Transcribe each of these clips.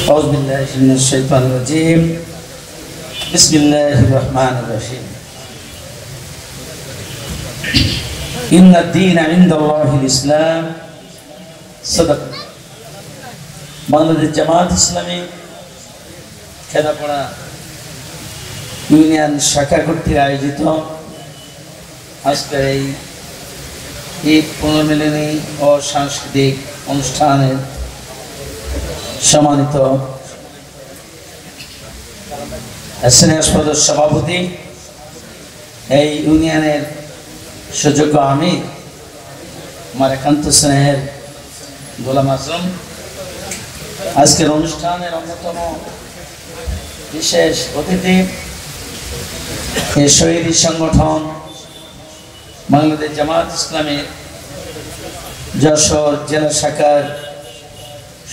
أعوذ بالله من الشيطان الرجيم بسم الله الرحمن الرحيم إن الدين عند الله الإسلام صدق Bangladesh Jamaat Islami খেলাপড়া union শাখা কর্তৃক আয়োজিত আজকের এই ঈদ পুনর্মিলনী ও সাংস্কৃতিক অনুষ্ঠানের সম্মানিত স্নেহাস্পদ সভাপতি, এই ইউনিয়নের সুযোগ্য আমির আমার একান্ত স্নেহের গোলাম আজম, আজকের অনুষ্ঠানের অন্যতম বিশেষ অতিথি এই শহীদ সংগঠন বাংলাদেশ জামাত ইসলামের যশোর জেলা শাখার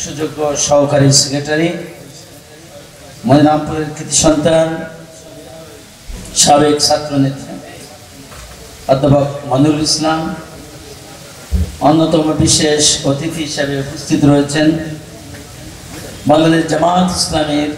সুযোগ্য সহকারী সেক্রেটারি, মনিরামপুরের কৃতি সন্তান, সাবেক ছাত্রনেতা অধ্যাপক মনিরুল ইসলাম, অন্যতম বিশেষ অতিথি হিসাবে উপস্থিত রয়েছেন বাংলাদেশ জামাত ইসলামের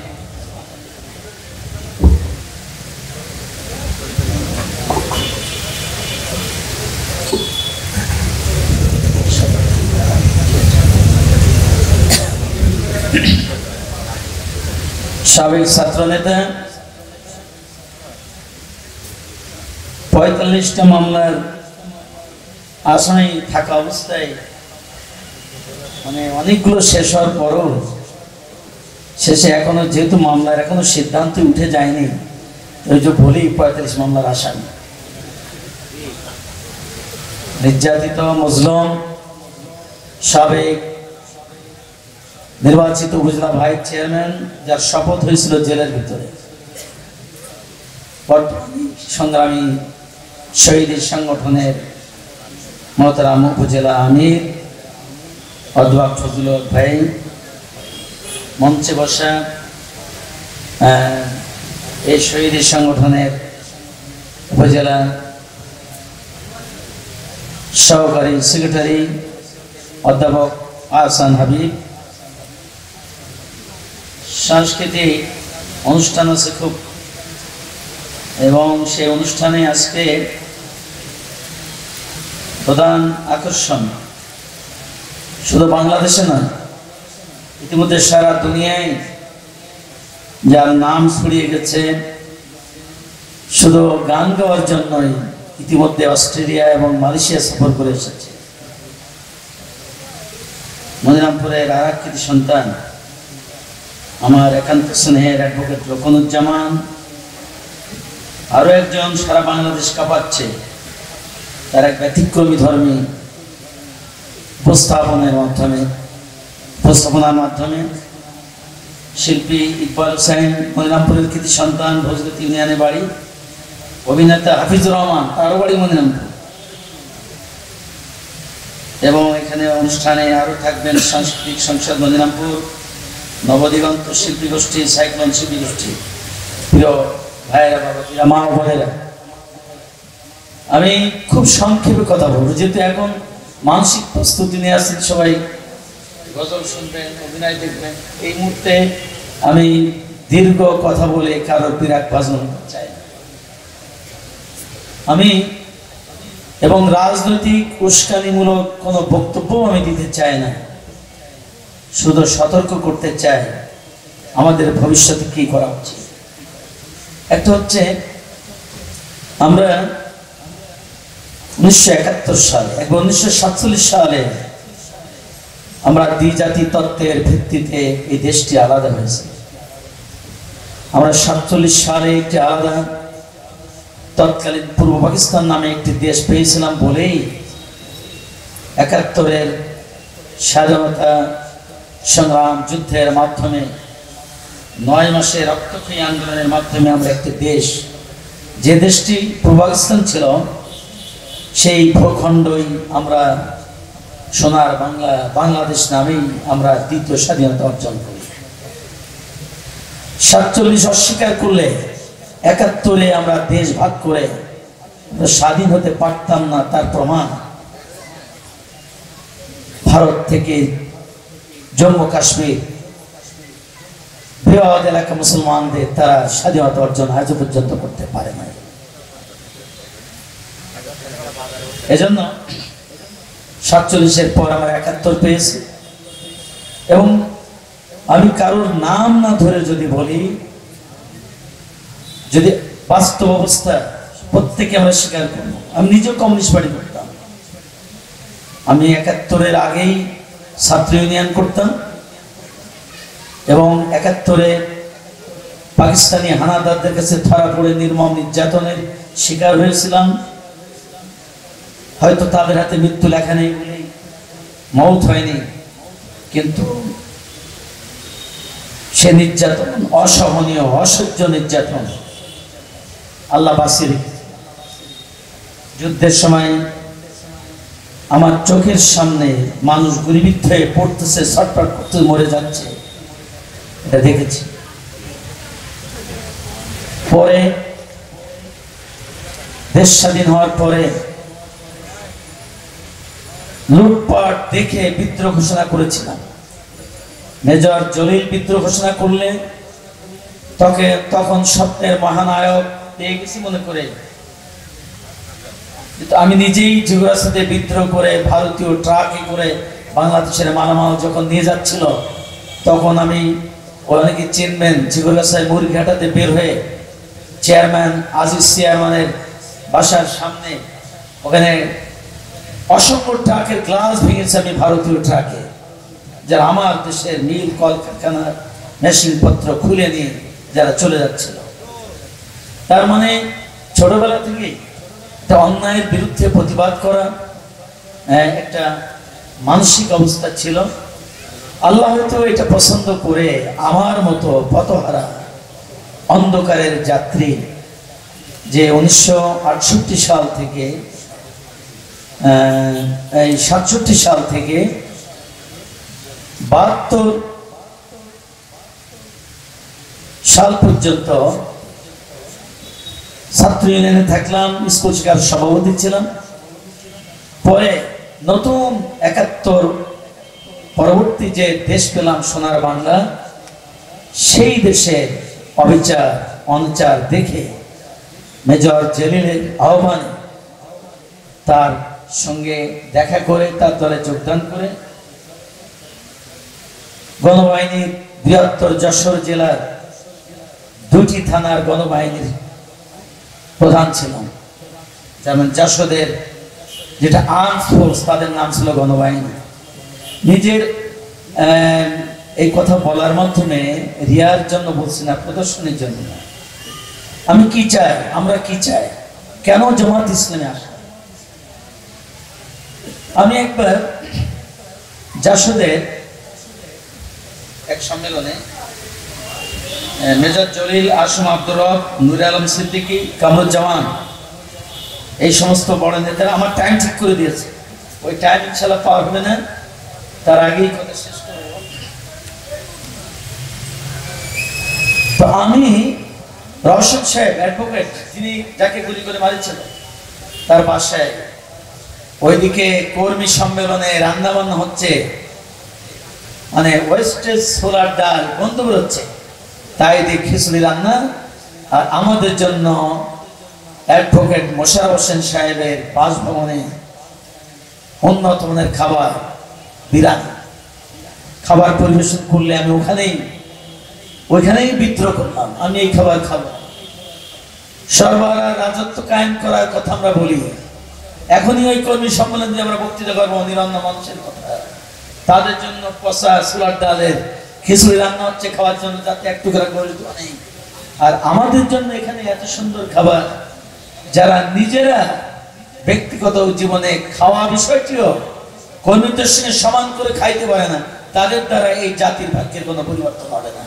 সাবেক ছাত্রনেতা, ৪৫টা মামলার আসামি থাকা অবস্থায় অনেকগুলো শেষ হওয়ার পরও শেষে এখনো যেহেতু মামলার এখনো সিদ্ধান্ত উঠে যায়নি, ওই যে বলি ৪৫ মামলার আসামি, নির্যাতিত মজলুম সাবেক নির্বাচিত উপজেলা ভাইস চেয়ারম্যান, যার শপথ হয়েছিল জেলের ভিতরে, সংগ্রামী শহীদ সংগঠনের মোহতারাম উপজেলা আমির অধ্যাপক ফজলুল হক ভাই, মঞ্চে বসা এই শহীদ সংগঠনের উপজেলা সহকারী সেক্রেটারি অধ্যাপক আহসান হাবিব, সাংস্কৃতিক অনুষ্ঠান আছে খুব, এবং সেই অনুষ্ঠানে আজকে প্রধান আকর্ষণ শুধু বাংলাদেশে না, ইতিমধ্যে সারা দুনিয়ায় যার নাম ছড়িয়ে গেছে শুধু গান গাওয়ার জন্যই, ইতিমধ্যে অস্ট্রেলিয়া এবং মালয়েশিয়া সফর করে এসেছে মনিরামপুরের আর এক কৃতি সন্তান আমার একান্ত স্নেহের অ্যাডভোকেট রকনুজ্জামান, আরো একজন সারা বাংলাদেশ কাঁপাচ্ছে তার এক ব্যতিক্রমী ধর্মী উপস্থাপনার মাধ্যমে শিল্পী ইকবাল হোসেন, মনিরামপুরের কৃতি সন্তান, ভোজগতি ইউনিয়নে বাড়ি, অভিনেতা হাফিজুর রহমান, তারও বাড়ি মনিরামপুর, এবং এখানে অনুষ্ঠানে আরো থাকবেন সাংস্কৃতিক সংসদ মনিরামপুর, নবদিগন্ত শিল্পী গোষ্ঠী, সাইক্লোন শিল্পী গোষ্ঠী, প্রিয় ভাইয়েরা, বাবাজিরা, মা ও বোনেরা। আমি খুব সংক্ষেপে কথা বলবো, যেহেতু এখন মানসিক প্রস্তুতি নিয়ে আসছেন, সবাই গজল শুনবেন, অভিনয় দেখবেন। এই মুহূর্তে আমি দীর্ঘ কথা বলে কারোর বিরাট ভাজন চাই না। আমি এবং রাজনৈতিক উস্কানিমূলক কোনো বক্তব্য আমি দিতে চাই না, শুধু সতর্ক করতে চাই আমাদের ভবিষ্যতে কি করা উচিত। একটা হচ্ছে, আমরা 1971 সালে এবং 1947 সালে আমরা দ্বিজাতি তত্ত্বের ভিত্তিতে এই দেশটি আলাদা হয়েছে। আমরা 47 সালে একটি আলাদা তৎকালীন পূর্ব পাকিস্তান নামে একটি দেশ পেয়েছিলাম বলেই 71-এর স্বাধীনতা সংগ্রাম যুদ্ধের মাধ্যমে 9 মাসের রক্তক্ষয়ী আন্দোলনের মাধ্যমে আমরা একটি দেশ, যে দেশটি পূর্ব পাকিস্তান ছিল, সেই ভূখণ্ডই আমরা সোনার বাংলাদেশ নামেই আমরা দ্বিতীয় স্বাধীনতা অর্জন করি। 47 অস্বীকার করলে 71-এ আমরা দেশ ভাগ করে স্বাধীন হতে পারতাম না, তার প্রমাণ ভারত থেকে জম্মু কাশ্মীর বৃহৎ এলাকা মুসলমানদের তারা স্বাধীনতা অর্জন আজ পর্যন্ত করতে পারে নাই। এজন্য 47-এর পর আমরা 71 পেয়েছি। এবং আমি কারোর নাম না ধরে যদি বলি, যদি বাস্তব অবস্থা প্রত্যেকে আমরা স্বীকার করব। আমি নিজেও কমিউনিস্ট পার্টি করতাম, আমি 71-এর আগেই ছাত্র ইউনিয়ন করতাম এবং 71-এ পাকিস্তানি হানাদারদের কাছে ধরা পড়ে নির্মম নির্যাতনের শিকার হয়েছিলাম। হয়তো তাদের হাতে মৃত্যু লেখা নেই বলে মৌত হয়নি, কিন্তু সে নির্যাতন অসহনীয়, অসহ্য নির্যাতন আল্লাহ বাঁচিয়ে রেখেছে। যুদ্ধের সময় আমার চোখের সামনে মানুষ গুলিবিদ্ধ হয়ে পড়তেছে, ছটফট করতে মরে যাচ্ছে, এটা দেখেছি। পরে দেশ স্বাধীন হওয়ার পরে লুটপাট দেখে বিদ্রোহ ঘোষণা করেছিলাম। মেজর জলিল বিদ্রোহ ঘোষণা করলে তখন স্বপ্নের মহানায়ক পেয়ে গেছি মনে করে, আমি নিজেই যুগরাজে বিদ্রোহ করে ভারতীয় ট্রাকে করে বাংলাদেশের মালামাল যখন নিয়ে যাচ্ছিল, তখন আমি অনেকে চিনবেন, যুগরাজের মুরঘাটাতে বের হয়ে চেয়ারম্যান আজিজ চেয়ারম্যানের বাসার সামনে ওখানে অসংখ্য ট্রাকের গ্লাস ভেঙেছে আমি ভারতীয় ট্রাকে, যারা আমার দেশের মিল কলকারখানার মেশিনপত্র খুলে নিয়ে যারা চলে যাচ্ছিল। তার মানে ছোটবেলা থেকে একটা অন্যায়ের বিরুদ্ধে প্রতিবাদ করা একটা মানসিক অবস্থা ছিল। আল্লাহ হয়তো এটা পছন্দ করে আমার মতো পথহারা অন্ধকারের যাত্রী, যে 1968 সাল থেকে 67 সাল থেকে 72 সাল পর্যন্ত ছাত্র ইউনিয়নে থাকলাম, স্কুল শিক্ষার সভাপতি ছিলাম। পরে নতুন 71 পরবর্তী যে দেশ পেলাম সোনার বাংলা, সেই দেশের অবিচার অনাচার দেখে মেজর জলিলের আহ্বানে তার সঙ্গে দেখা করে তার দলে যোগদান করে গণবাহিনীর বৃহত্তর যশোর জেলার 2টি থানার গণবাহিনীর প্রধান ছিলাম। যেমন যশোদের যেটা আর্মড ফোর্স, তাদের নাম ছিল গণবাহিনী। নিজের এই কথা বলার মাধ্যমে রিয়ার জন্য বলছি না, প্রদর্শনের জন্য না। আমি কি চাই, আমরা কি চাই, কেন জামাত ইসলামে আসা? আমি একবার যশোদের এক সম্মেলনে মেজর জলিল, আসম আব্দুর রব, নূর আলম সিদ্দিকী, কামরুজ্জামান, এই সমস্ত বড় নেতারা আমার টাইম ঠিক করে দিয়েছে। ওই টাইম ইনশাআল্লাহ পাওয়া হবে না, তার আগেই কথা শেষ করব। তো আমি রওশন সাহেব অ্যাডভোকেট, যিনি যাকে গুলি করে মারিছিল, তার বাসায় ওইদিকে কর্মী সম্মেলনে রান্না বান্না হচ্ছে, মানে ওয়েস্টেজ ছোলার ডাল বন্ধ হচ্ছে, তাই দিয়ে খিচুড়ি রান্না। আর আমাদের জন্য অ্যাডভোকেট মোশাররফ হোসেন সাহেবের বাসভবনে উন্নত মানের খাবার, বিরিয়ানি খাবার পরিবেশন করলে আমি ওইখানেই বিদ্রোহ করলাম, আমি এই খাবার খাবো। সর্বহারা রাজত্ব কায়েম করার কথা আমরা বলি, এখনই ওই কর্মী সম্মেলন দিয়ে আমরা বক্তৃতা করবো নিরন্ন মানুষের কথা। তাদের জন্য পচা ছোলার ডালের খিচুড়ি রান্না হচ্ছে খাওয়ার জন্য, যাতে একটু করে গরিব নেই। আর আমাদের জন্য এখানে এত সুন্দর খাবার, যারা নিজেরা ব্যক্তিগত জীবনে খাওয়া বিষয়টিও কর্মীদের সঙ্গে সমান করে খাইতে পারে না, তাদের দ্বারা এই জাতির ভাগ্যের কোনো পরিবর্তন হবে না।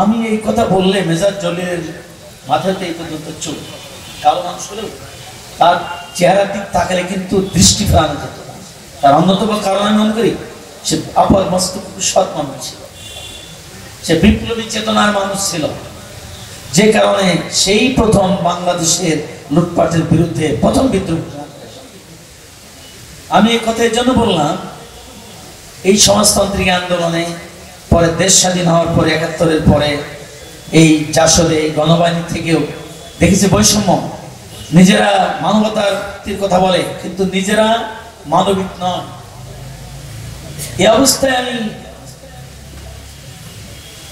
আমি এই কথা বললে মেজর জলিলের মাথাতে এই পর্যন্ত চুল, কালো মানুষ হলেও তার চেহারার দিক তাকালে কিন্তু দৃষ্টি ফেরানো যেত না। তার অন্যতম কারণ আমি মনে করি, সে আপার মস্ত সৎ মানুষ ছিল, সে বিপ্লবী চেতনার মানুষ ছিল, যে কারণে সেই প্রথম বাংলাদেশের লুটপাটের বিরুদ্ধে প্রথম বিদ্রোহ। আমি এই কথা এর জন্য বললাম, এই সমাজতান্ত্রিক আন্দোলনে পরে দেশ স্বাধীন হওয়ার পরে ৭১-এর পরে এই জাসদে গণবাহিনী থেকেও দেখেছি বৈষম্য। নিজেরা মানবতার কথা বলে কিন্তু নিজেরা মানবিক নয়। এই অবস্থায় আমি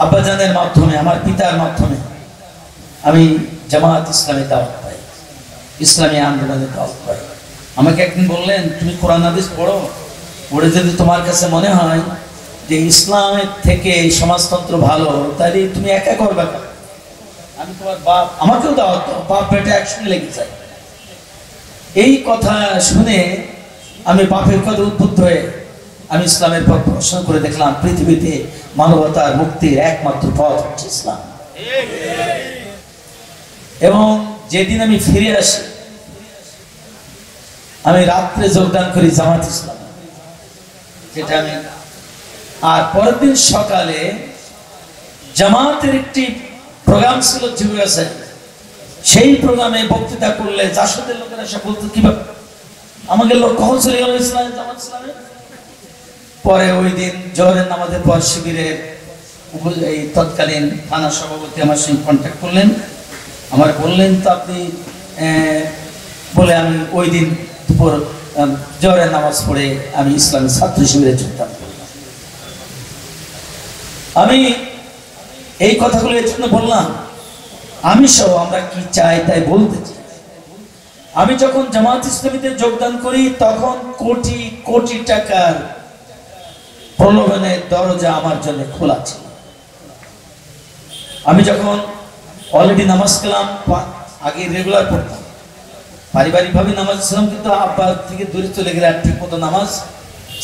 আব্বাজানের মাধ্যমে, আমার পিতার মাধ্যমে আমি জামায়াত ইসলামী দাওয়াত পাই, ইসলামী আন্দোলনের দাওয়াত পাই। আমাকে একদিন বললেন, তুমি কোরআন হাদিস পড়ো, পড়ে যদি তোমার কাছে মনে হয় যে ইসলামের থেকে সমাজতন্ত্র ভালো, তাহলে তুমি একা করবে। আমি তোমার বাপ, আমাকেও দাওয়াত দাও, বাপ বেটা একসঙ্গে লেগে যায়। এই কথা শুনে আমি বাপের কথা উদ্বুদ্ধ হয়ে আমি ইসলামের পর প্রশ্ন করে দেখলাম পৃথিবীতে মানবতার মুক্তির একমাত্র পথ হচ্ছে ইসলাম। এবং যেদিন আমি ফিরে আসি, আমি রাত্রে যোগদান করি জামাত ইসলাম, যেটা আমি, আর পরের দিন সকালে জামাতের একটি প্রোগ্রাম ছিল জিজ্ঞাসা, সেই প্রোগ্রামে বক্তৃতা করলে জাসদের লোকেরা এসে বলতো কিভাবে আমাকে লোক কখন চলে গেল ইসলাম, জামাত ইসলামে। পরে ওই দিন জোহরের নামাজের পর শিবিরের এই তৎকালীন থানা সভাপতি আমার সঙ্গে কন্ট্যাক্ট করলেন, আমার বললেন তো আপনি বলে আমি ওই দিন দুপুর জোহরের নামাজ পড়ে আমি ইসলামী ছাত্র শিবিরে যোগদান করলাম। আমি এই কথাগুলো এর জন্য বললাম, আমি সহ আমরা কি চাই তাই বলতে চাই। আমি যখন জামাত ইসলামীতে যোগদান করি তখন কোটি কোটি টাকার প্রলোভনের দরজা আমার জন্য খোলা ছিল। আমি যখন অলরেডি নামাজ কালাম আগে রেগুলার পড়তাম, পারিবারিকভাবে নামাজ ছিলাম, কিন্তু আব্বার থেকে দূরে চলে গেলে আর ঠিক মতো নামাজ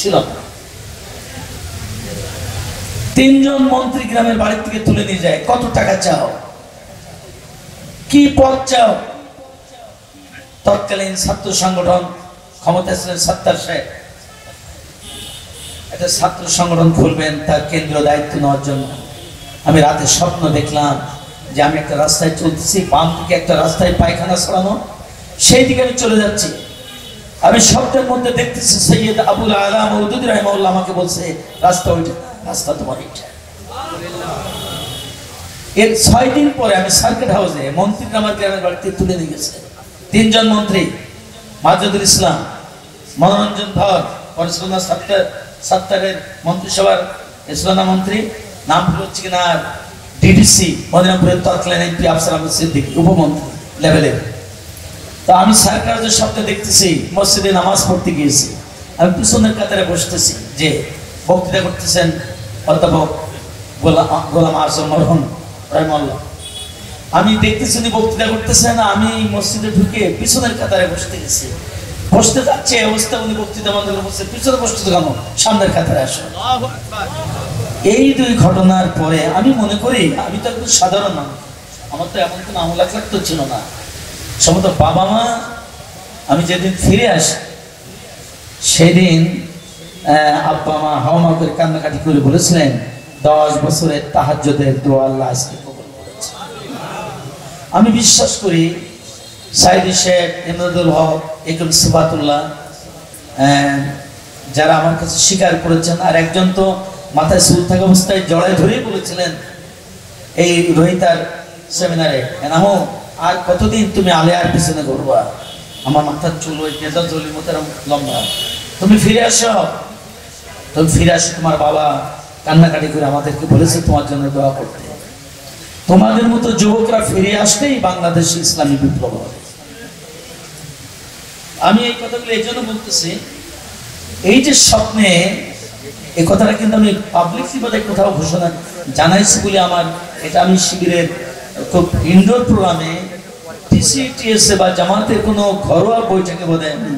ছিল না। ৩ জন মন্ত্রী গ্রামের বাড়ি থেকে তুলে নিয়ে যায়, কত টাকা চাও, কি পদ চাও। তৎকালীন ছাত্র সংগঠন ক্ষমতা ছিলেন সত্তার সাহেব, একটা ছাত্র সংগঠন খুলবেন তার কেন্দ্রীয় দায়িত্ব নেওয়ার জন্য। আমি রাতে স্বপ্ন দেখলাম যে আমি একটা রাস্তায় চলতেছি, বাম দিকে একটা রাস্তায় পায়খানা ছড়ানো, সেই দিকে আমি চলে যাচ্ছি। আমি স্বপ্নের মধ্যে দেখতেছি সৈয়দ আবুল আলা মওদুদী রাহিমাহুল্লাহ আমাকে বলছে রাস্তা ওইটা, রাস্তা তোমার এইটা। এর 6 দিন পরে আমি সার্কিট হাউসে মন্ত্রীরা আমার গ্রামের বাড়িতে তুলে নিয়ে গেছে। 3 জন মন্ত্রী, মাজেদুল ইসলাম, মনোরঞ্জন ধর, পরিচালনা সত্তারের মন্ত্রিসভার ইসলামা মন্ত্রী, নাম হচ্ছে কিনা ডিডিসি মদিনাপুরের তৎকালীন এমপি আফসার আহমেদ সিদ্দিকী, উপমন্ত্রী লেভেলের। তো আমি সার্কারের স্বপ্নে দেখতেছি মসজিদে নামাজ পড়তে গিয়েছি, আমি পিছনের কাতারে বসতেছি, যে বক্তৃতা করতেছেন অধ্যাপক গোলাম আজম মরহুম রাহিমাহুল্লাহ। আমি দেখতেছি উনি বক্তৃতা করতেছেন, আমি মসজিদে ঢুকে পিছনের কাতারে বসতে গেছি, বসতে যাচ্ছে অবস্থা উনি বক্তৃতা বন্ধ করে বসছে, পিছনে বসতে কেন, সামনের কাতারে আসো। এই 2 ঘটনার পরে আমি মনে করি আমি তো একদম সাধারণ মানুষ, আমার তো এমন কোনো আমল আখলাক তো ছিল না। সম্ভবত বাবা মা, আমি যেদিন ফিরে আসি সেদিন আব্বা মা হাওমা করে কান্নাকাটি করে বলেছিলেন 10 বছরের তাহাজ্জুদের দোয়া আল্লাহ আজকে কবুল করেছে। আমি বিশ্বাস করি সাইদি শেখ, ইমদাদুল হক, একুল সিফাতুল্লাহ যারা আমার কাছে স্বীকার করেছেন, আর একজন তো মাথায় চুল থাকা অবস্থায় জড়ায় ধরেই বলেছিলেন এই রোহিতার সেমিনারে, এনামো আর কতদিন তুমি আলেয়ার পিছনে ঘুরবা, আমার মাথার চুল ওই নেতা জলির মতো লম্বা, তুমি ফিরে আসো। তুমি ফিরে আসো, তোমার বাবা কান্নাকাটি করে আমাদেরকে বলেছে তোমার জন্য দোয়া করতে। তোমাদের মতো যুবকরা ফিরে আসলেই বাংলাদেশে ইসলামী বিপ্লব হবে। আমি এই কথাগুলো এই জন্য বলতেছি, এই যে স্বপ্নে, এই কথাটা কিন্তু আমি পাবলিকলি বোধহয় কোথাও ঘোষণা জানাইছি বলে আমার, এটা আমি শিবিরের খুব ইনডোর প্রোগ্রামে টিসিটিএসএ বা জামাতের কোনো ঘরোয়া বৈঠকে বোধহয় আমি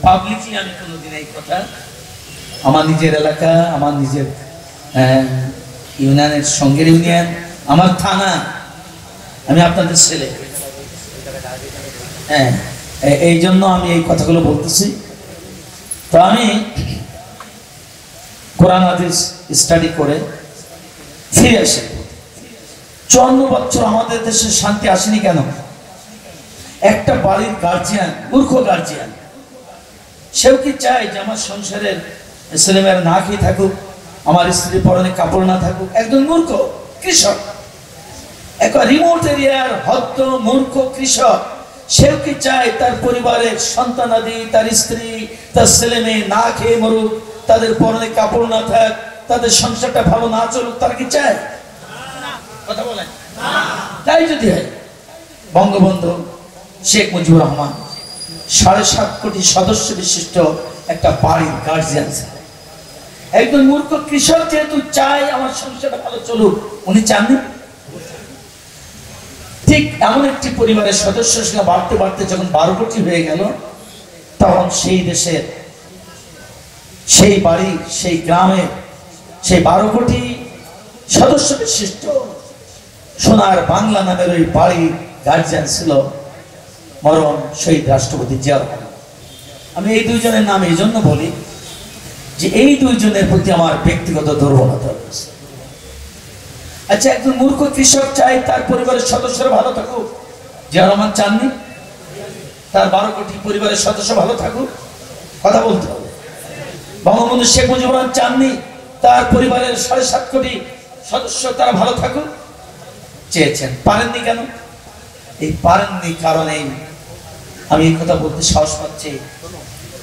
পাবলিকলি আমি কোনোদিন এই কথা, আমার নিজের এলাকা, আমার নিজের ইউনিয়নের সঙ্গের ইউনিয়ন, আমার থানা, আমি আপনাদের ছেলে, হ্যাঁ, এই জন্য আমি এই কথাগুলো বলতেছি। তো আমি কোরআন হাদিস স্টাডি করে ফিরে আসি। 54 বছর আমাদের দেশে শান্তি আসেনি কেন? একটা বাড়ির গার্জিয়ান, মূর্খ গার্জিয়ান, সেও কি চায় যে আমার সংসারের ছেলেমেয়েরা না খেয়ে থাকুক, আমার স্ত্রীর পরনে কাপড় না থাকুক, একজন মূর্খ কৃষক, একটা রিমোট এরিয়ার হদ্দ মূর্খ কৃষক, সেও কি চায় তার পরিবারের সন্তানাদি, তার স্ত্রী, তার ছেলে মেয়ে না খেয়ে মরুক, তাদের পরনে কাপড় না থাক, তাদের সংসারটা ভালো না চলুক? তারা কি চায়? কথা বলেন। তাই যদি হয়, বঙ্গবন্ধু শেখ মুজিবুর রহমান 7.5 কোটি সদস্য বিশিষ্ট একটা বাড়ির গার্জিয়ান ছিলেন। একজন মূর্খ কৃষক যেহেতু চায় আমার সংসারটা ভালো চলুক, উনি চাননি? ঠিক এমন একটি পরিবারের সদস্য সংখ্যা বাড়তে বাড়তে যখন 12 কোটি হয়ে গেল, তখন সেই দেশের, সেই বাড়ি, সেই গ্রামে, সেই 12 কোটি সদস্য বিশিষ্ট সোনার বাংলা নামের ওই বাড়ির গার্জিয়ান ছিল মরণ শহীদ রাষ্ট্রপতি জিয়া রহমান। আমি এই দুইজনের নাম এই জন্য বলি যে এই দুইজনের প্রতি আমার ব্যক্তিগত দুর্বলতা রয়েছে। আচ্ছা, একজন মূর্খ কৃষক চাই তার পরিবারের সদস্যরা ভালো থাকুক, জিয়া রহমান চাননি তার 12 কোটি পরিবারের সদস্য ভালো থাকুক? কথা বলতে হবে। বঙ্গবন্ধু শেখ মুজিবুর রহমান চাননি তার পরিবারের 7.5 কোটি সদস্য তারা ভালো থাকুক? চেয়েছেন। পারেননি কেন? এই পারেননি কারণেই আমি এই কথা বলতে সাহস পাচ্ছি।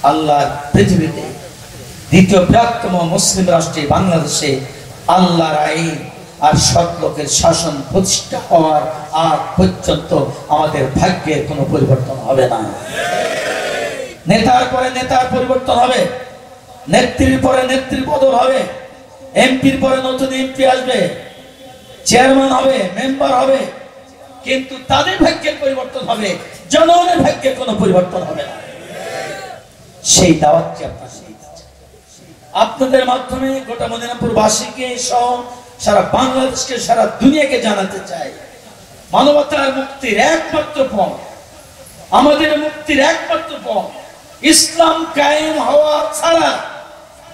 আল্লাহর পৃথিবীতে দ্বিতীয় বৃহত্তম মুসলিম রাষ্ট্রে বাংলাদেশে আল্লাহর আইন আর সৎ লোকের শাসন প্রতিষ্ঠা হওয়ার আগ পর্যন্ত আমাদের ভাগ্যের কোনো পরিবর্তন হবে না। নেতার পরে নেতার পরিবর্তন হবে, নেত্রীর পরে নেত্রীর বদল হবে, এমপির পরে নতুন এমপি আসবে, চেয়ারম্যান হবে, মেম্বার হবে, কিন্তু তাদের ভাগ্যের পরিবর্তন হবে, জনগণের ভাগ্যের কোনো পরিবর্তন হবে না। সেই দাওয়াতটি আপনাদের মাধ্যমে গোটা মদিনাপুর বাসীকে সহ সারা বাংলাদেশকে, সারা দুনিয়াকে জানাতে চাই, মানবতার মুক্তির একমাত্র পথ, আমাদের মুক্তির একমাত্র পথ ইসলাম কায়েম হওয়া ছাড়া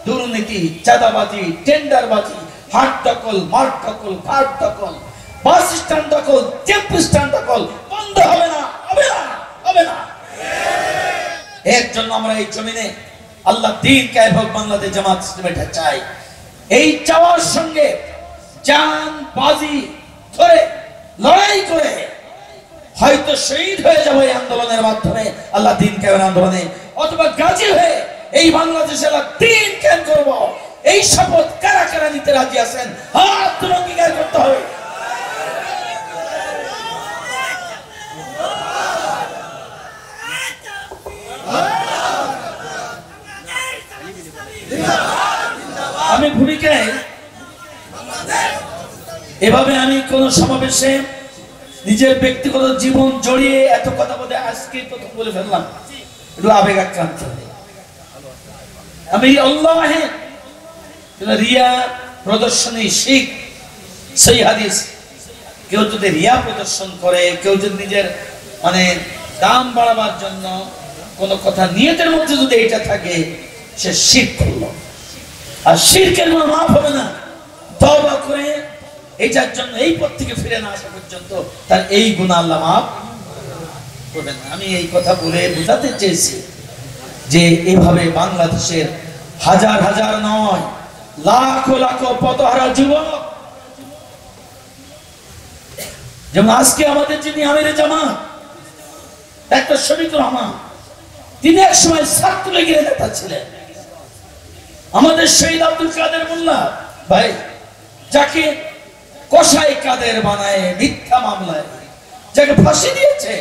দুর্নীতি, চাঁদাবাজি, টেন্ডারবাজি, হাট দখল, মাঠ দখল, ঘাট দখল, বাস স্ট্যান্ড দখল, টেম্পো স্ট্যান্ড দখল বন্ধ হবে না, হবে না, হবে না। এর জন্য আমরা এই জমিনে আল্লাহ দ্বীন কায়েম হোক, বাংলাদেশ জামাত ইসলামী চাই। এই চাওয়ার সঙ্গে জান বাজি ধরে লড়াই করে হয়তো শহীদ হয়ে যাবো এই আন্দোলনের মাধ্যমে, আল্লাহ দ্বীন কায়েমের আন্দোলনে, অথবা গাজী হয়ে এই বাংলাদেশে আল্লাহ দ্বীন কায়েম করব, এই শপথ কারা কারা নিতে রাজি আছেন? হাত তুলে অঙ্গীকার করতে হবে। আমি ভূমিকায় এভাবে আমি কোন সমাবেশে নিজের ব্যক্তিগত জীবন জড়িয়ে এত কথা বলে আজকে প্রথম বলে ফেললাম, একটু আবেগ আক্রান্ত। আমি আল্লাহে রিয়া প্রদর্শনী শিখ সেই হাদিস, কেউ যদি রিয়া প্রদর্শন করে, কেউ যদি নিজের মানে দাম বাড়াবার জন্য কোন কথা নিয়তের মধ্যে যদি এটা থাকে, সে শিরক করলো। আর শিরকের কোনো মাফ হবে না। তওবা করে এটার জন্য এই পথ থেকে ফিরে না আসা পর্যন্ত তার এই গুনাহ আল্লাহ মাফ করবেন না। আমি এই কথা বলে বোঝাতে চেয়েছি যে এইভাবে বাংলাদেশের হাজার হাজার নয়, লাখো লাখো পথহারা যুবক, যেমন আজকে আমাদের যিনি আমিরে জামাত ডাক্তার শফিকুর রহমান, তিনি এক সময় ছাত্রলীগের নেতা ছিলেন। আমাদের শহীদ আব্দুল কাদের মোল্লা ভাই, যাকে কসাই কাদের বানায় মিথ্যা মামলায় যাকে ফাঁসি দিয়েছে,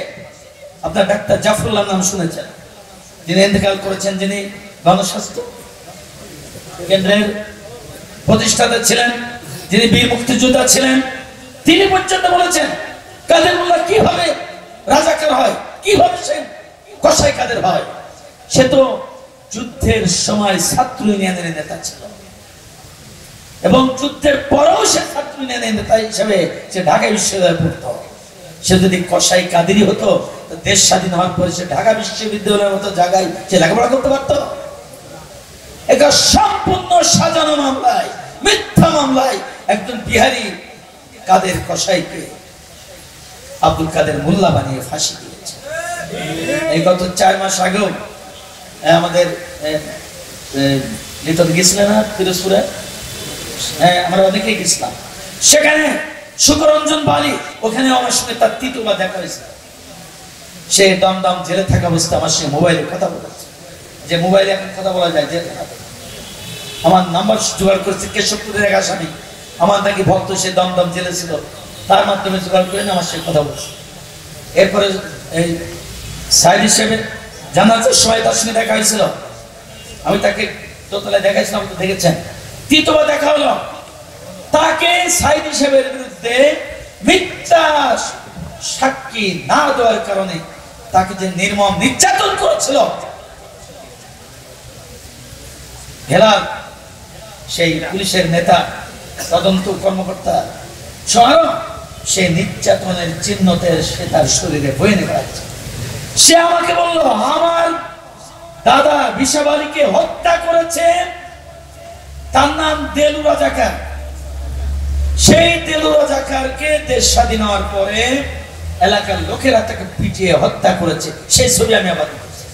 আপনার ডাক্তার জাফরুল্লাহ নাম শুনেছেন, যিনি ইন্তেকাল করেছেন, যিনি গণস্বাস্থ্য কেন্দ্রের প্রতিষ্ঠাতা ছিলেন, যিনি বীর মুক্তিযোদ্ধা ছিলেন, তিনি পর্যন্ত বলেছেন কাদের মোল্লা কিভাবে রাজাকার হয়, কিভাবে সে কসাই কাদের হয়। সে তো যুদ্ধের সময় ছাত্র ইউনিয়নের নেতা ছিল এবং যুদ্ধের পরেও সে ছাত্র ইউনিয়নের নেতা হিসেবে সে ঢাকা বিশ্ববিদ্যালয়ে পড়তো। সে যদি কসাই কাদেরই হতো, দেশ স্বাধীন হওয়ার পরে সে ঢাকা বিশ্ববিদ্যালয়ের মতো জায়গায় সে লেখাপড়া করতে পারতো? এটা সম্পূর্ণ সাজানো মামলায়, মিথ্যা মামলায় একজন বিহারি কাদের কসাইকে আব্দুল কাদের মোল্লা বানিয়ে ফাঁসি দিয়েছে। এই গত 4 মাস আগেও আমাদের লিটন গেছিলেন না পিরোজপুরে, হ্যাঁ আমরা অনেকেই গেছিলাম সেখানে। সুকরঞ্জন বালি ওখানে আমার সঙ্গে তার তৃতীয়বার দেখা হয়েছে। সে দমদম জেলে থাকা অবস্থা আমার সঙ্গে মোবাইলে কথা বলেছে, যে মোবাইলে এখন কথা বলা যায়, জেলে থাকা। আমার নাম্বার জোগাড় করেছে কেশবপুরের এক আসামি, আমার নাকি ভক্ত, সে দমদম জেলে ছিল, তার মাধ্যমে জোগাড় করে আমার সঙ্গে কথা বলছে। এরপরে এই সাইদ হিসেবে জানাজার সময় তার সঙ্গে দেখা হয়েছিল, আমি তাকে দোতলায় দেখাইছিলাম, তো দেখেছেন। তৃতীয়বার দেখা হলো, তাকে সাইদ হিসেবের বিরুদ্ধে মিথ্যা সাক্ষী না দেওয়ার কারণে তাকে যে নির্মম নির্যাতন করেছিল, হেলাল সেই পুলিশের নেতা তদন্ত কর্মকর্তা সেই নির্যাতনের চিহ্নতে সে তার শরীরে বয়ে নিয়ে বেড়াচ্ছে। সে আমাকে বলল, আমার দাদা বিশাব আলীকে হত্যা করেছে, তার নাম দেলু রাজাকার। সেই দেলু রাজাকারকে দেশ স্বাধীন হওয়ার পরে এলাকার লোকেরা তাকে পিটিয়ে হত্যা করেছে, সেই ছবি আমি আবার দেখেছি।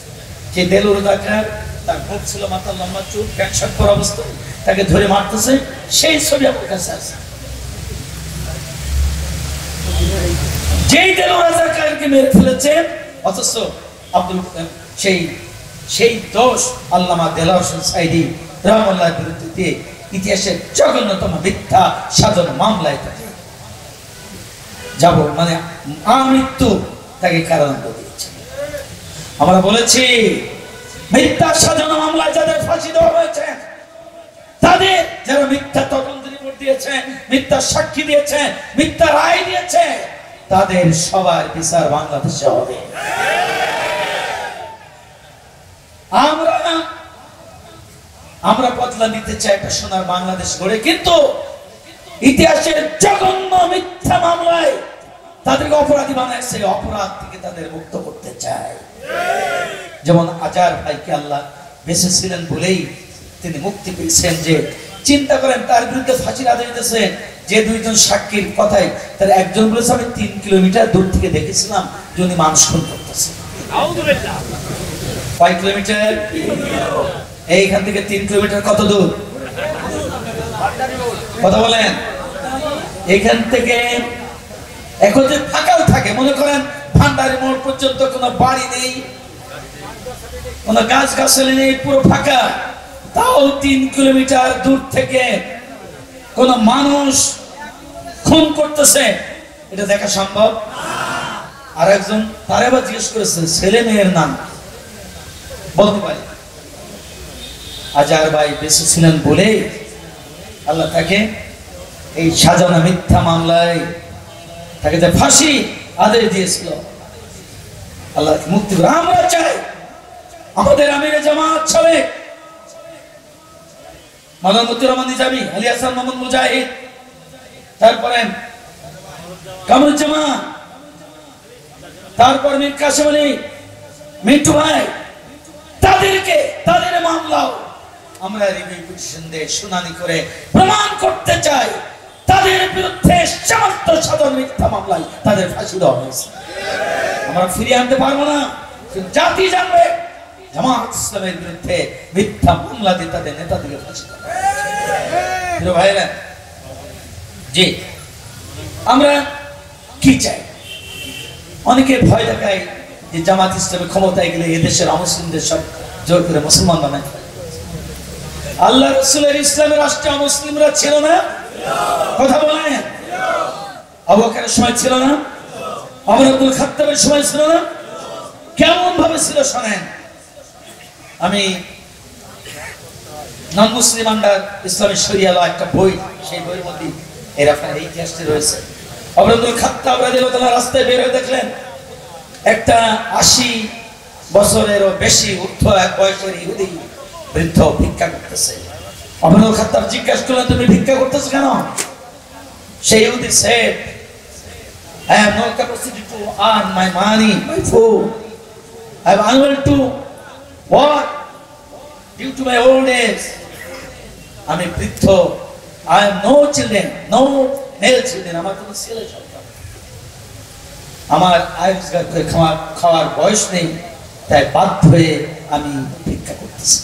যে দেলু রাজাকার, তার মুখ ছিল মাথা লম্বা চুল, ক্যান্সার করা অবস্থায় তাকে ধরে মারতেছে, সেই ছবি আমার কাছে আছে। যেই দেলু রাজাকারকে মেরে ফেলেছে, অথচ আব্দুল সেই দোষ আল্লামা দেলাওয়ার হোসেন সাইদি রহমাতুল্লাহর বিরুদ্ধে দিয়ে ইতিহাসের জঘন্যতম মিথ্যা সাজানো মামলায় তাকে যাব মানে আমৃত্যু তাকে কারাদণ্ড দিয়েছে। আমরা বলেছি মিথ্যা সাজানো মামলায় যাদের ফাঁসি দেওয়া হয়েছে, তাদের যারা মিথ্যা তদন্ত রিপোর্ট দিয়েছে, মিথ্যা সাক্ষী দিয়েছে, মিথ্যা রায় দিয়েছে, তাদের সবার বিচার বাংলাদেশে হবে। আমরা বদলা নিতে চাই একটা সোনার বাংলাদেশ গড়ে, কিন্তু ইতিহাসের জঘন্য মিথ্যা মামলায় তাদেরকে অপরাধী বানাইছে, অপরাধ থেকে তাদের মুক্ত করতে চায়। যেমন আজার ভাইকে আল্লাহ বেঁচে ছিলেন বলেই তিনি মুক্তি পেয়েছেন। যে চিন্তা করেন, তার বিরুদ্ধে ফাঁসির আদেশ দিয়েছে যে দুইজন সাক্ষীর কথায়, তার একজন বলেছে আমি 3 কিলোমিটার দূর থেকে দেখেছিলাম যে উনি মানুষ খুন করতেছে। কয় কিলোমিটার? এইখান থেকে 3 কিলোমিটার কত দূর কথা বলেন? এখান থেকে এখন যে ফাঁকাও থাকে, মনে করেন ভান্ডারি মোড় পর্যন্ত কোনো বাড়ি নেই, কোনো গাছ গাছালি নেই, পুরো ফাঁকা, তাও 3 কিলোমিটার দূর থেকে কোন মানুষ খুন করতেছে, এটা দেখা সম্ভব? আর একজন তার আবার জিজ্ঞেস করেছে ছেলে মেয়ের নাম বলতে পারি। আজার ভাই বেঁচে ছিলেন বলে আল্লাহ তাকে এই সাজানো মিথ্যা মামলায় তাকে যে ফাঁসি আদেশ দিয়েছিল, আল্লাহ মুক্তি করে। আমরা চাই আমাদের আমিরে জামাত সাবেক মাওলানা মতিউর রহমান নিজামী, আলী হাসান মোহাম্মদ মুজাহিদ, তারপরে কামরুজ্জামান, তারপর মীর কাসেম আলী, মিন্টু ভাই, তাদের মামলাও আমরা রিভিউ পিটিশন দিয়ে শুনানি করে প্রমাণ করতে চাই তাদের বিরুদ্ধে সমস্ত সাধারণ মিথ্যা মামলায় তাদের ফাঁসি দেওয়া হয়েছে। আমরা ফিরিয়ে আনতে পারবো না, জাতি জানবে জামাত ইসলামের বিরুদ্ধে মিথ্যা মামলা দিয়ে তাদের নেতাদেরকে ফাঁসি দেওয়া হয়েছে। ভাইরা জি, আমরা কি চাই? অনেকে ভয় দেখায় যে জামাত ইসলামী ক্ষমতায় গেলে এদেশের অমুসলিমদের সব জোর করে মুসলমান বানায়। আল্লাহ রাসূলের ইসলামের রাষ্ট্রে অমুসলিমরা ছিল না? কথা বলেন। আবু বকরের সময় ছিল না? ওমর আব্দুল খাত্তাবের সময় ছিল না? কেমন ভাবে ছিল শোনেন। আমি নন মুসলিম আন্ডার ইসলামিক শরিয়া ল একটা বই, সেই বইয়ের মধ্যে এর আপনার ইতিহাসটি রয়েছে। ওমর আব্দুল খাত্তাব রাদিয়াল্লাহু তাআলা রাস্তায় বের হয়ে দেখলেন একটা 80 বছরেরও বেশি ঊর্ধ্ব এক বয়সের ইহুদি বৃদ্ধ ভিক্ষা করতেছে। ওমর আব্দুল খাত্তাব জিজ্ঞাসা করলেন তুমি ভিক্ষা করতেছো কেন? সেই ইহুদি said, I have no capacity to earn my money, my food. I am unable to work due to my old age. আমি বৃদ্ধ, I have no children, no male children. আমার কোনো ছেলে সন্তান, আমার আয় রোজগার করে খাওয়ার বয়স নেই, তাই বাধ্য হয়ে আমি ভিক্ষা করতেছি।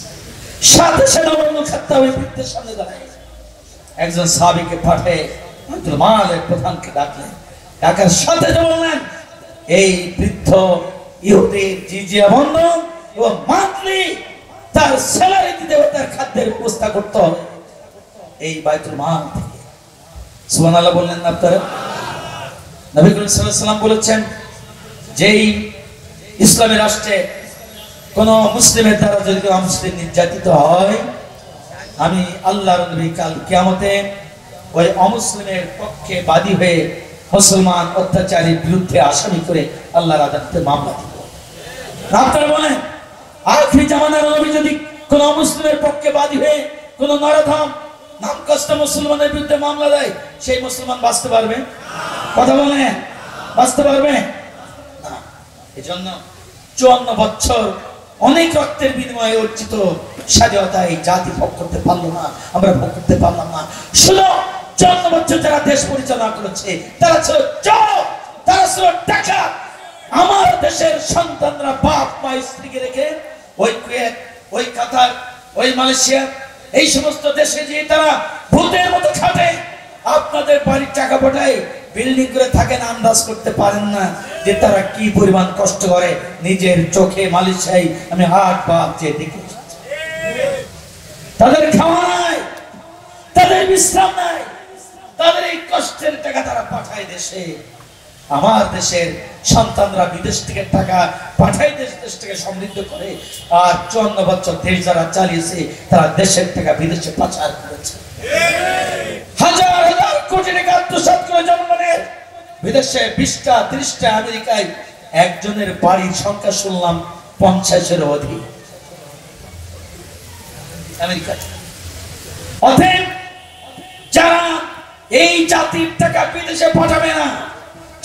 সাথে সাথে ওমর ইবনে খাত্তাব বৃদ্ধের সামনে দাঁড়ায় একজন সাহাবীকে পাঠিয়ে বাইতুল মালের প্রধানকে ডাকলেন। ডাকার সাথে বললেন, এই বৃদ্ধ ইহুদির জিজিয়া বন্ধন এবং মান্থলি তার স্যালারি দিতে হবে, তার খাদ্যের ব্যবস্থা করতে হবে এই বাইতুল মাল থেকে। সুবহানাল্লাহ বললেন না আপনারা? নবী করিম সাল্লাল্লাহু আলাইহি ওয়াসাল্লাম বলেছেন, যেই ইসলামী রাষ্ট্রে কোন মুসলিমের দ্বারা যদি কেউ মুসলিম নির্যাতিত হয়, আমি আল্লাহর নবী কাল কিয়ামতে ওই অমুসলিমের পক্ষে বাদী হয়ে মুসলমান অত্যাচারীর বিরুদ্ধে আসামি করে আল্লাহর আদালতে মামলা দিব। আপনারা বলেন, আখিরি জামানার নবী যদি কোন অমুসলিমের পক্ষে বাদী হয়ে কোন নরধম নামকস্ত মুসলমানের বিরুদ্ধে মামলা দেয়, সেই মুসলমান বাঁচতে পারবে? কথা বলেন, বাঁচতে পারবে না। এজন্য 54 বছর অনেক রক্তের বিনিময়ে অর্জিত স্বাধীনতা এই জাতি ভোগ করতে পারলো না, আমরা ভোগ করতে পারলাম না। শুনো, 54 বছর যারা দেশ পরিচালনা করেছে তারা ছিল চোর, তারা ছিল ডাকাত। আমার দেশের সন্তানরা বাপ মা স্ত্রীকে রেখে ওই কুয়েত, ওই কাতার, ওই মালয়েশিয়া, এই সমস্ত দেশে যে তারা ভূতের মতো খাটে। আপনাদের বাড়ির টাকা পাঠায় বিল্ডিং করে থাকেন, আন্দাজ করতে পারেন না যে তারা কি পরিমাণ কষ্ট করে। নিজের চোখে মালয়েশিয়ায় আমি হাট বাপ যে দেখে, তাদের খাওয়া নাই, তাদের বিশ্রাম নাই, তাদের এই কষ্টের টাকা তারা পাঠায় দেশে। আমার দেশের সন্তানরা বিদেশ থেকে টাকা পাঠায়, দেশ থেকে সমৃদ্ধ করে। আর 54 বছর দেশ যারা চালিয়েছে তারা দেশের টাকা বিদেশে পাচার করেছে। হাজার হাজার কোটি টাকা আত্মসাৎ করে জনগণের বিদেশে 20টা 30টা, আমেরিকায় একজনের বাড়ির সংখ্যা শুনলাম 50-এরও অধিক আমেরিকা। অতএব যারা এই জাতির টাকা বিদেশে পাঠাবে না,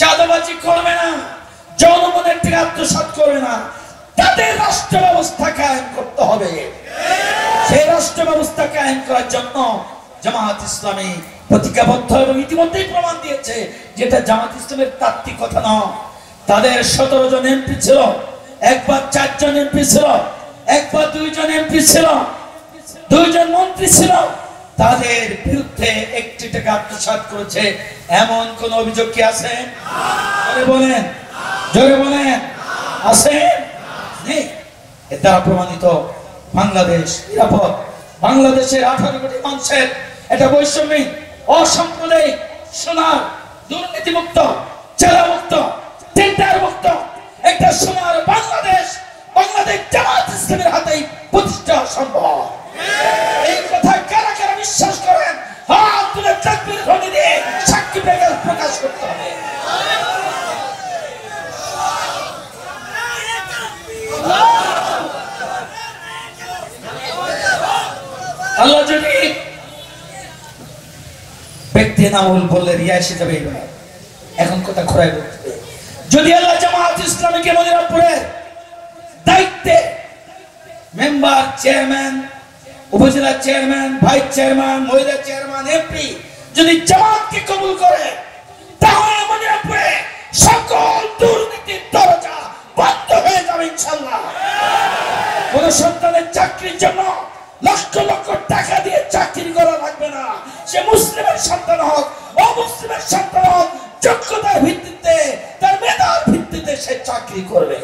চাঁদাবাজি করবে না, জনগণের টাকা আত্মসাৎ করবে না, তাদের রাষ্ট্র ব্যবস্থা কায়েম করতে হবে। সেই রাষ্ট্র ব্যবস্থা কায়েম করার জন্য জামাত ইসলামী প্রতিজ্ঞাবদ্ধ এবং ইতিমধ্যেই প্রমাণ দিয়েছে যেটা জামাত ইসলামের তাত্ত্বিক কথা নয়। তাদের 17 জন এমপি ছিল, একবার 4 জন এমপি ছিল, একবার 2 জন এমপি ছিল, 2 জন মন্ত্রী ছিল। তাদের বিরুদ্ধে 1টি টাকা আত্মসাৎ করেছে এমন কোন অভিযোগ কি আছে? জোরে বলেন, জোরে বলেন, আছে? নেই। এর দ্বারা প্রমাণিত বাংলাদেশ নিরাপদ। বাংলাদেশের 18 কোটি মানুষের এটা বৈষম্যহীন, অসাম্প্রদায়িক, সোনার, দুর্নীতিমুক্ত, জেলামুক্ত, টেন্ডার মুক্ত একটা সোনার বাংলাদেশ, বাংলাদেশ জামাত ইসলামের হাতেই প্রতিষ্ঠা সম্ভব। এই কথা কারা কারা বিশ্বাস করেন? হাত তুলে তাকবীর ধ্বনি দিয়ে সাক্ষী প্রকাশ করতে হবে। আল্লাহ যদি ব্যক্তি নামুল বললে রিয়া এসে যাবে। এখন কথা খোরাই বলতে, যদি আল্লাহ জামাত ইসলামীকে মনিরামপুরের দায়িত্বে মেম্বার, চেয়ারম্যান, উপজেলা চেয়ারম্যান, ভাইস চেয়ারম্যান, মহিলা চেয়ারম্যান, এমপি যদি জামাতকে কবুল করে, তাহলে মনিরামপুরে সকল দুর্নীতির দরজা বন্ধ হয়ে যাবে ইনশাআল্লাহ। কোন সন্তানের চাকরির জন্য লক্ষ লক্ষ টাকা দিয়ে চাকরি করা লাগবে না। সে মুসলিমের সন্তান হোক, অমুসলিমের সন্তান হোক, যোগ্যতার ভিত্তিতে, তার মেধার ভিত্তিতে সে চাকরি করবে।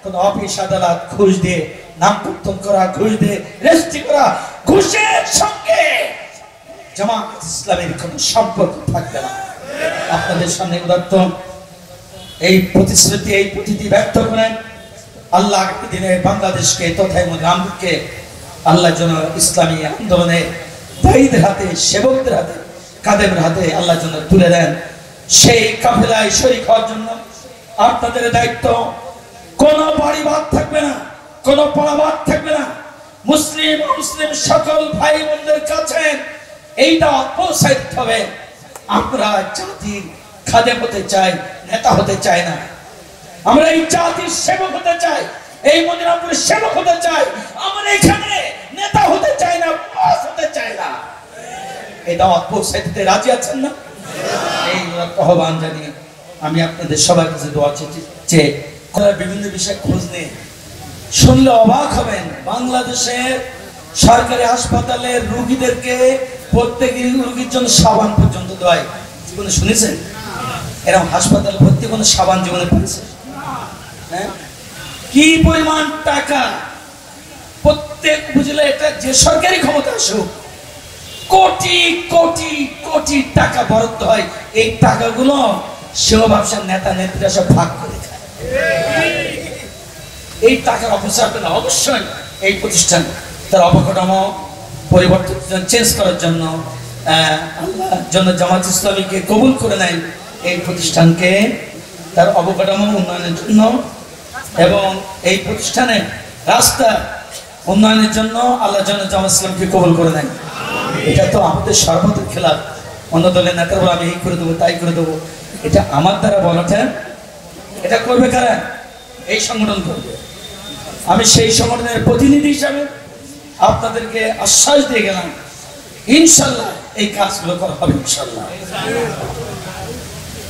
কোন অফিস আদালত ঘুষ দিয়ে নাম পরিবর্তন করা, ঘুষ দিয়ে রেজিস্ট্রি করা, ঘুষের সঙ্গে জামাত ইসলামের কোন সম্পর্ক থাকবে না। আপনাদের সামনে উদাত্ত এই প্রতিশ্রুতি, এই প্রতিটি ব্যক্ত করেন। আল্লাহ দিনের বাংলাদেশকে তথা রামকে আল্লাহ যেন ইসলামী আন্দোলনের দায়ীদের হাতে, সেবকদের হাতে, কাদেমের হাতে আল্লাহ যেন তুলে দেন। সেই কাফেলায় শরীক হওয়ার জন্য আপনাদের দায়িত্ব। কোন বাড়ি বাদ থাকবে না, কোন পাড়া বাদ থাকবে না। মুসলিম মুসলিম সকল ভাই বোনদের কাছে এইটা পৌঁছাইতে হবে। আমরা জাতির খাদেম হতে চাই, নেতা হতে চাই না। আমরা এই জাতির সেবক হতে চাই, এই মনিরামপুরের সেবক হতে চাই। আমরা এখানে নেতা হতে চাই না, বস হতে চাই না। এই দাওয়াত পৌঁছাইতে রাজি আছেন না? এই আহ্বান জানিয়ে আমি আপনাদের সবার কাছে দোয়া চেয়ে বিভিন্ন বিষয়ে খোঁজ নিয়ে শুনলে অবাক হবেন। বাংলাদেশের সরকারি হাসপাতালের রোগীদেরকে প্রত্যেক রোগীর জন্য সাবান পর্যন্ত দেয়। জীবনে শুনেছেন এরকম হাসপাতাল ভর্তি কোনো সাবান জীবনে পেয়েছে? হ্যাঁ, কি পরিমাণ টাকা প্রত্যেক বুঝলে, এটা যে সরকারি ক্ষমতা আসুক কোটি কোটি কোটি টাকা বরাদ্দ হয়। এই টাকাগুলো সেও ব্যবসার নেতা নেত্রীরা সব ভাগ করে খায়। এই টাকার অপচয় না, অবশ্যই এই প্রতিষ্ঠান তার অবকাঠামো পরিবর্তন চেঞ্জ করার জন্য আল্লাহর জন্য জামাত ইসলামীকে কবুল করে নেয় এই প্রতিষ্ঠানকে তার অবকাঠামো উন্নয়নের জন্য এবং এই প্রতিষ্ঠানে রাস্তা উন্নয়নের জন্য আল্লাহর জন্য জামাত ইসলামকে কবুল করে নেয়। এটা তো আমাদের সর্বতের খেলাফ। অন্য দলের নেতারা বলে আমি এই করে দেবো তাই করে দেবো, এটা আমার দ্বারা বলাটা। এটা করবে কারা? এই সংগঠন করবে। আমি সেই সংগঠনের প্রতিনিধি হিসাবে আপনাদেরকে আশ্বাস দিয়ে গেলাম, ইনশাল্লাহ এই কাজগুলো করা হবে ইনশাল্লাহ।